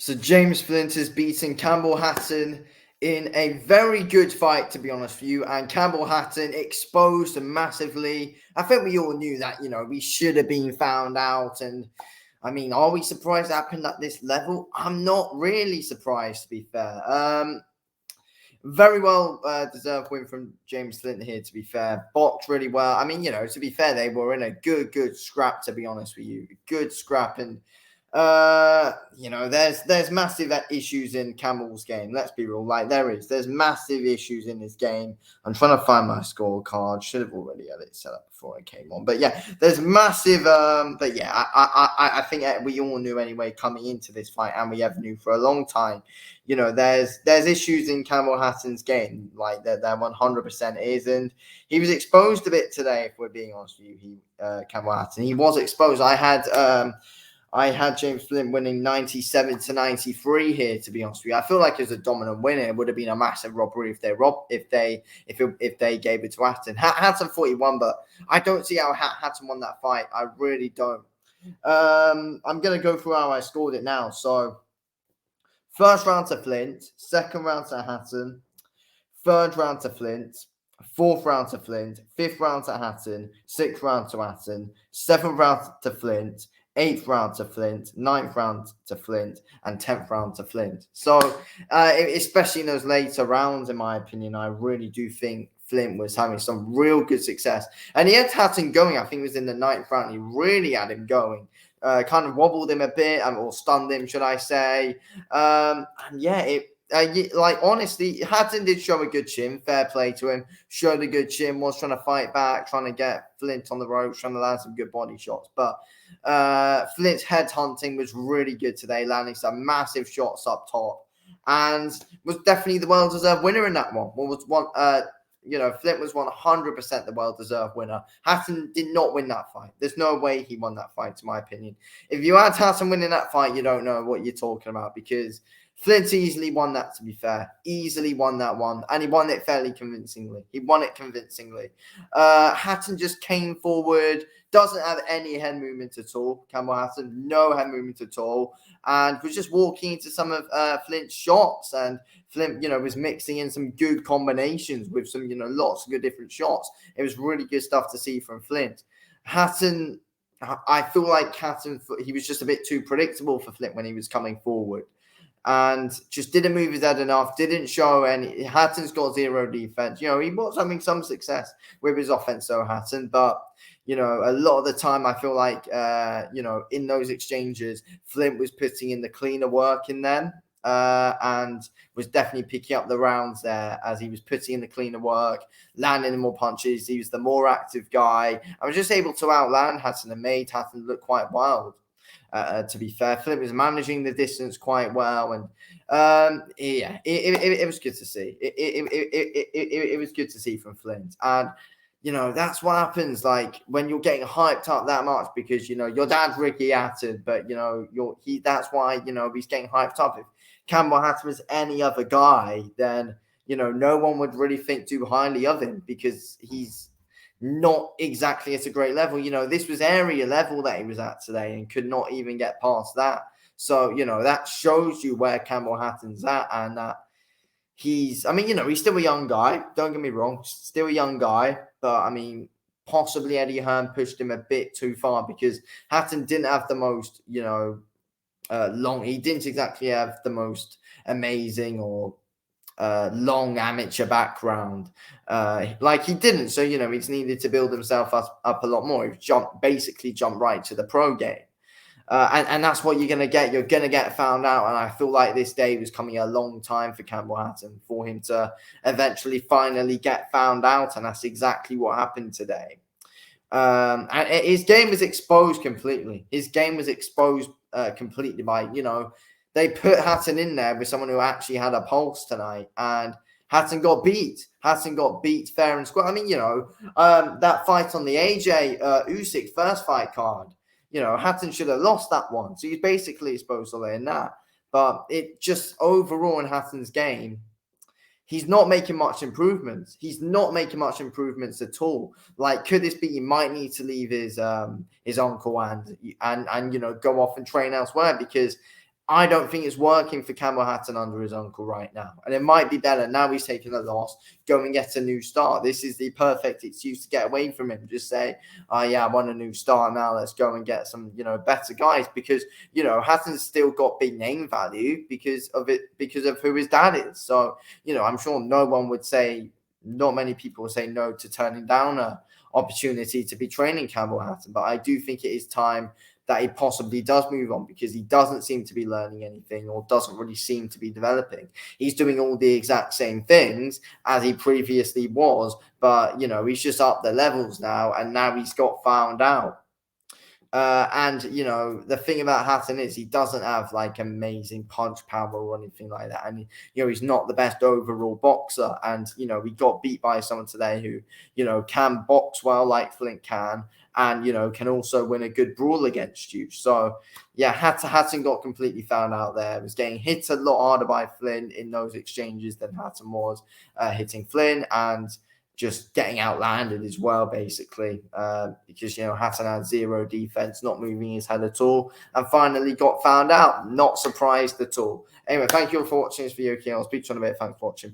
So James Flint has beaten Campbell Hatton in a very good fight, to be honest with you. And Campbell Hatton exposed massively. I think we all knew that, we should have been found out. And I mean, are we surprised it happened at this level? I'm not really surprised, to be fair. Very well deserved win from James Flint here, to be fair. Boxed really well. I mean, to be fair, they were in a good scrap, to be honest with you. Good scrap. And there's massive issues in Campbell's game. Let's be real, like there's massive issues in his game. I'm trying to find my scorecard. Should have already had it set up before I came on, but yeah, there's massive. But yeah, I think we all knew anyway coming into this fight, and we have knew for a long time. There's issues in Campbell Hatton's game, like there 100% is, and he was exposed a bit today. If we're being honest with you, Campbell Hatton, he was exposed. I had James Flint winning 97-93 here, to be honest with you. I feel like as a dominant winner, it would have been a massive robbery if they gave it to Hatton. Hatton 41, but I don't see how Hatton won that fight. I really don't. I'm going to go through how I scored it now. So, first round to Flint, second round to Hatton, third round to Flint, fourth round to Flint, fifth round to Hatton, sixth round to Hatton, seventh round to Flint, 8th round to Flint, 9th round to Flint, and 10th round to Flint. So, especially in those later rounds, in my opinion, I really do think Flint was having some real good success. And he had Hatton going, I think it was in the 9th round. He really had him going. Kind of wobbled him a bit, or stunned him, should I say. And yeah, honestly, Hatton did show a good chin. Fair play to him. Showed a good chin, was trying to fight back, trying to get Flint on the ropes, trying to land some good body shots. But Flint's head hunting was really good today, landing some massive shots up top, and was definitely the well-deserved winner in that one. Flint was 100% the well-deserved winner. Hatton did not win that fight. There's no way he won that fight, in my opinion. If you had Hatton winning that fight, you don't know what you're talking about, because Flint easily won that, to be fair. Easily won that one. And he won it fairly convincingly. Hatton just came forward, doesn't have any head movement at all. Campbell Hatton, no head movement at all. And was just walking into some of Flint's shots. And Flint, was mixing in some good combinations with some, lots of good different shots. It was really good stuff to see from Flint. Hatton, I feel like Hatton, he was just a bit too predictable for Flint when he was coming forward. And just didn't move his head enough, didn't show any. Hatton's got zero defense. He was having some success with his offense, so Hatton, but a lot of the time I feel like, in those exchanges, Flint was putting in the cleaner work in them, and was definitely picking up the rounds there as he was putting in the cleaner work, landing more punches. He was the more active guy. I was just able to outland Hatton and made Hatton look quite wild. To be fair, Flint was managing the distance quite well, and it was good to see. It was good to see from Flint, and that's what happens. Like when you're getting hyped up that much because your dad's Ricky Hatton, but that's why he's getting hyped up. If Campbell Hatton was any other guy, then no one would really think too highly of him because he's not exactly at a great level. This was area level that he was at today and could not even get past that. So, that shows you where Campbell Hatton's at, and that he's still a young guy. Don't get me wrong, still a young guy. But, possibly Eddie Hearn pushed him a bit too far because Hatton didn't have the most, he didn't exactly have the most amazing or long amateur background like he didn't, so he's needed to build himself up a lot more. He's basically jumped right to the pro game, and that's what you're gonna get found out. And I feel like this day was coming a long time for Campbell Hatton for him to eventually finally get found out, and that's exactly what happened today. And his game was exposed completely. Completely by they put Hatton in there with someone who actually had a pulse tonight, and Hatton got beat. Hatton got beat fair and square. That fight on the AJ Usyk first fight card, Hatton should have lost that one. So he's basically exposed all in that. But it just overall in Hatton's game, he's not making much improvements. He's not making much improvements at all. Like, could this be he might need to leave his uncle and go off and train elsewhere, because I don't think it's working for Campbell Hatton under his uncle right now. And it might be better now he's taken a loss, go and get a new start. This is the perfect excuse to get away from him. Just say, oh, yeah, I want a new start now. Let's go and get some, better guys. Because, Hatton's still got big name value because of who his dad is. So, I'm sure not many people will say no to turning down a opportunity to be training Campbell Hatton. But I do think it is time that he possibly does move on because he doesn't seem to be learning anything or doesn't really seem to be developing. He's doing all the exact same things as he previously was, but, he's just up the levels now, and now he's got found out. The thing about Hatton is he doesn't have like amazing punch power or anything like that. And, he's not the best overall boxer. And, we got beat by someone today who, can box well like Flint can and, can also win a good brawl against you. So, yeah, Hatton got completely found out there. He was getting hit a lot harder by Flint in those exchanges than Hatton was hitting Flint, and just getting outlanded as well, basically, because, Hatton had zero defense, not moving his head at all, and finally got found out. Not surprised at all. Anyway, thank you all for watching this video. I'll speak to you in a bit. Thanks for watching.